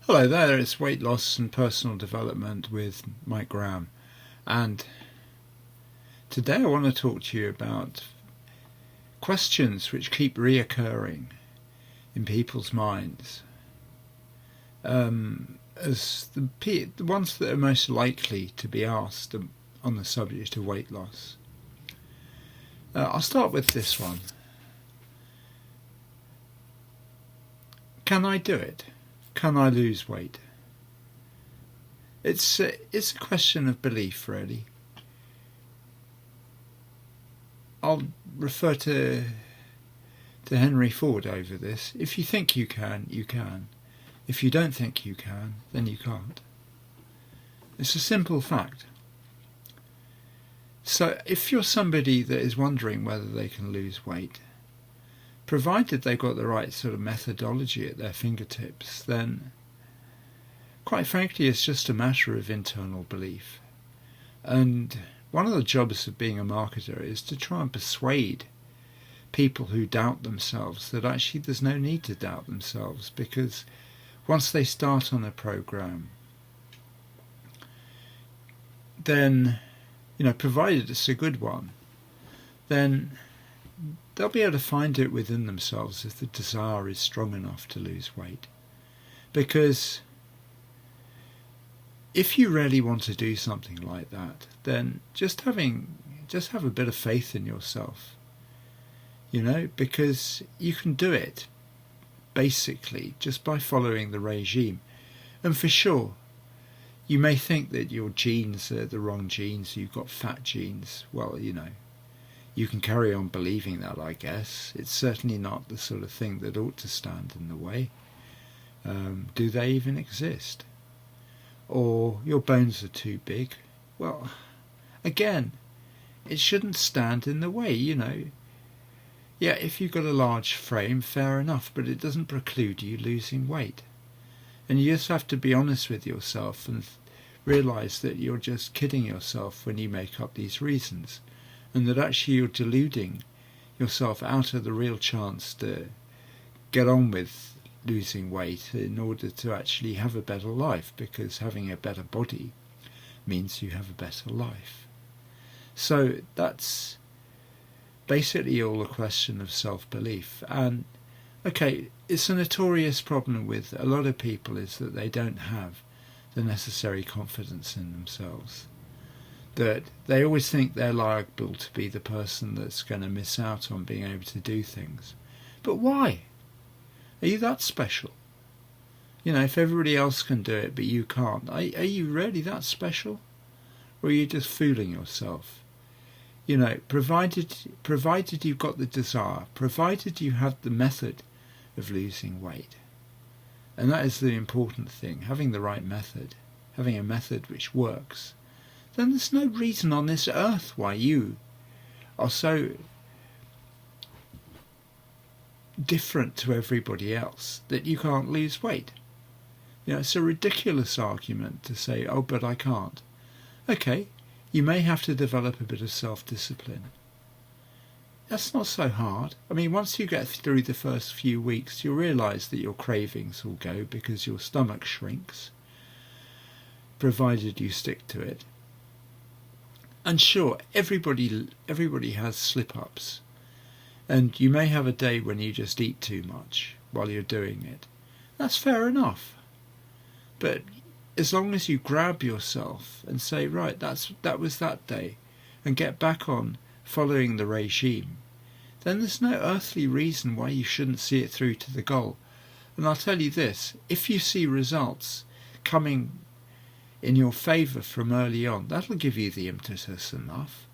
Hello there, it's Weight Loss and Personal Development with Mike Graham, and today I want to talk to you about questions which keep reoccurring in people's minds as the ones that are most likely to be asked on the subject of weight loss. I'll start with this one. Can I do it? Can I lose weight? It's a question of belief, really. I'll refer to Henry Ford over this. If you think you can, you can. If you don't think you can, then you can't. It's a simple fact. So if you're somebody that is wondering whether they can lose weight, provided they've got the right sort of methodology at their fingertips, then quite frankly it's just a matter of internal belief. And one of the jobs of being a marketer is to try and persuade people who doubt themselves that actually there's no need to doubt themselves, because once they start on a program, then, provided it's a good one, then they'll be able to find it within themselves if the desire is strong enough to lose weight. Because if you really want to do something like that, then just have a bit of faith in yourself, because you can do it basically just by following the regime. And for sure, you may think that your genes are the wrong genes, you've got fat genes. Well, you can carry on believing that, I guess. It's certainly not the sort of thing that ought to stand in the way. Do they even exist? Or your bones are too big? Well, again, it shouldn't stand in the way, Yeah, if you've got a large frame, fair enough, but it doesn't preclude you losing weight. And you just have to be honest with yourself and realise that you're just kidding yourself when you make up these reasons, and that actually you're deluding yourself out of the real chance to get on with losing weight in order to actually have a better life, because having a better body means you have a better life. So that's basically all a question of self-belief. And okay, it's a notorious problem with a lot of people is that they don't have the necessary confidence in themselves. That they always think they're liable to be the person that's going to miss out on being able to do things. But why? Are you that special? If everybody else can do it but you can't, are you really that special? Or are you just fooling yourself? Provided you've got the desire, provided you have the method of losing weight. And that is the important thing, having the right method, having a method which works. Then there's no reason on this earth why you are so different to everybody else that you can't lose weight. It's a ridiculous argument to say, oh, but I can't. Okay, you may have to develop a bit of self-discipline. That's not so hard. Once you get through the first few weeks, you'll realise that your cravings will go because your stomach shrinks, provided you stick to it. And sure, everybody has slip-ups. And you may have a day when you just eat too much while you're doing it. That's fair enough. But as long as you grab yourself and say, right, that was that day, and get back on following the regime, then there's no earthly reason why you shouldn't see it through to the goal. And I'll tell you this, if you see results coming in your favour from early on, that'll give you the impetus enough.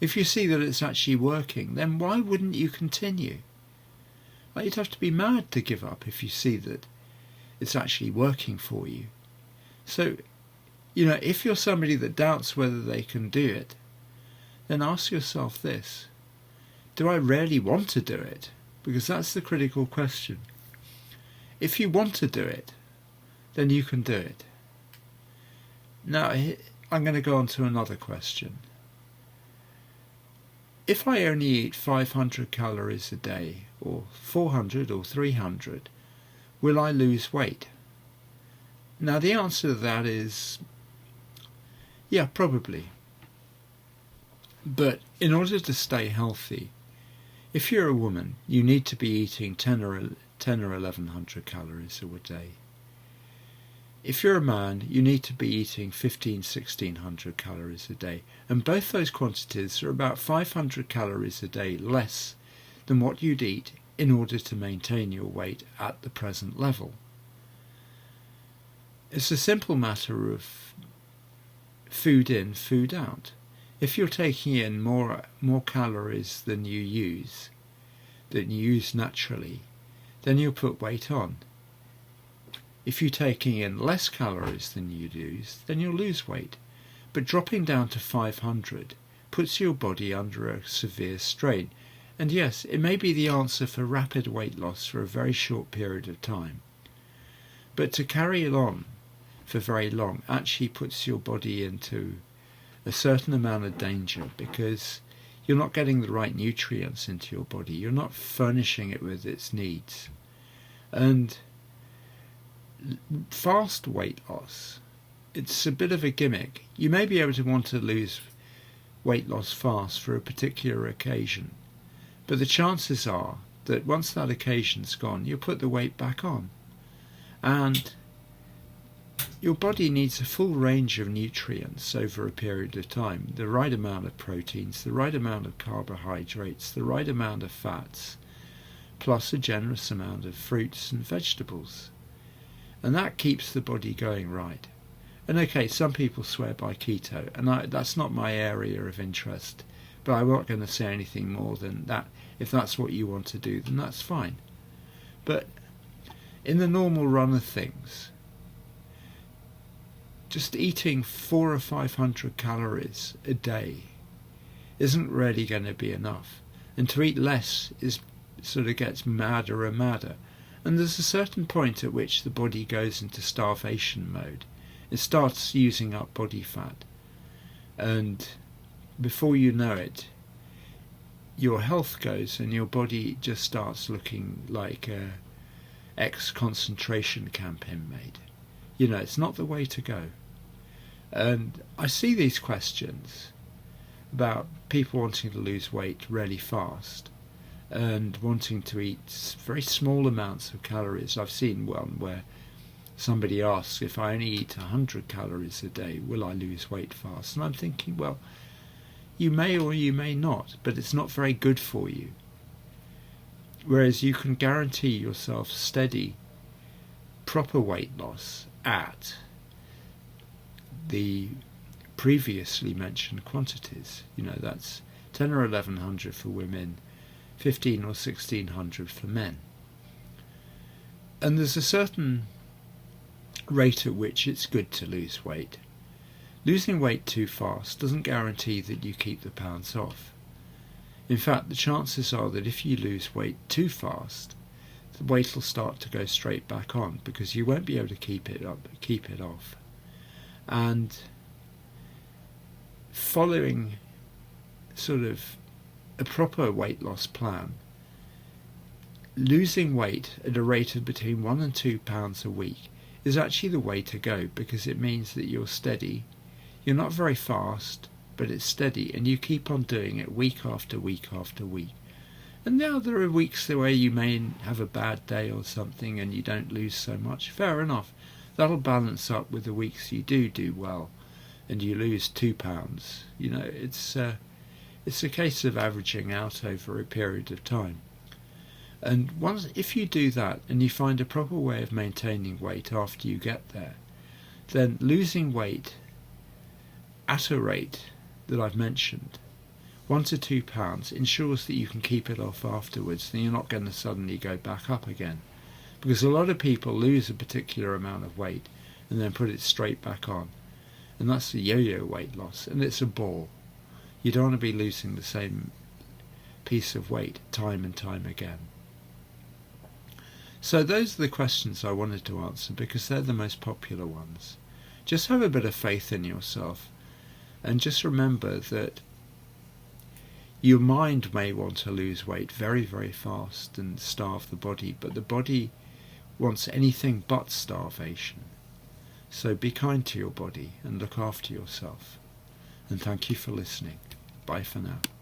If you see that it's actually working, then why wouldn't you continue? You'd have to be mad to give up if you see that it's actually working for you. So, if you're somebody that doubts whether they can do it, then ask yourself this: do I really want to do it? Because that's the critical question. If you want to do it, then you can do it. Now, I'm going to go on to another question. If I only eat 500 calories a day, or 400 or 300, will I lose weight? Now the answer to that is, yeah, probably. But in order to stay healthy, if you're a woman, you need to be eating 10 or 1100 calories a day. If you're a man, you need to be eating 1600 calories a day. And both those quantities are about 500 calories a day less than what you'd eat in order to maintain your weight at the present level. It's a simple matter of food in, food out. If you're taking in more calories than you use naturally, then you'll put weight on. If you're taking in less calories than you use, then you'll lose weight. But dropping down to 500 puts your body under a severe strain. And yes, it may be the answer for rapid weight loss for a very short period of time. But to carry it on for very long actually puts your body into a certain amount of danger, because you're not getting the right nutrients into your body. You're not furnishing it with its needs. And fast weight loss, it's a bit of a gimmick. You may be able to want to lose weight loss fast for a particular occasion, but the chances are that once that occasion's gone, you'll put the weight back on. And your body needs a full range of nutrients over a period of time. The right amount of proteins, the right amount of carbohydrates, the right amount of fats, plus a generous amount of fruits and vegetables. And that keeps the body going right. And okay, some people swear by keto, and that's not my area of interest, but I'm not going to say anything more than that. If that's what you want to do, then that's fine. But in the normal run of things, just eating 400 or 500 calories a day isn't really going to be enough. And to eat less is sort of gets madder and madder. And there's a certain point at which the body goes into starvation mode. It starts using up body fat. And before you know it, your health goes and your body just starts looking like a ex-concentration camp inmate. You know, it's not the way to go. And I see these questions about people wanting to lose weight really fast and wanting to eat very small amounts of calories. I've seen one where somebody asks, if I only eat 100 calories a day, will I lose weight fast? And I'm thinking, well, you may or you may not, but it's not very good for you. Whereas you can guarantee yourself steady, proper weight loss at the previously mentioned quantities. You know, that's 10 or 1100 for women, 15 or 1600 for men. And there's a certain rate at which it's good to lose weight. Losing weight too fast doesn't guarantee that you keep the pounds off. In fact, the chances are that if you lose weight too fast, the weight will start to go straight back on, because you won't be able to keep it off. And following sort of a proper weight loss plan, losing weight at a rate of between 1 and 2 pounds a week is actually the way to go, because it means that you're steady. You're not very fast, but it's steady, and you keep on doing it week after week after week. And now there are weeks where you may have a bad day or something and you don't lose so much. Fair enough. That'll balance up with the weeks you do well and you lose 2 pounds. You know, it's a case of averaging out over a period of time. And if you do that and you find a proper way of maintaining weight after you get there, then losing weight at a rate that I've mentioned, 1 to 2 pounds, ensures that you can keep it off afterwards, and you're not going to suddenly go back up again. Because a lot of people lose a particular amount of weight and then put it straight back on. And that's the yo-yo weight loss, and it's a bore. You don't want to be losing the same piece of weight time and time again. So those are the questions I wanted to answer, because they're the most popular ones. Just have a bit of faith in yourself, and just remember that your mind may want to lose weight very, very fast and starve the body, but the body wants anything but starvation. So be kind to your body and look after yourself. And thank you for listening. Bye for now.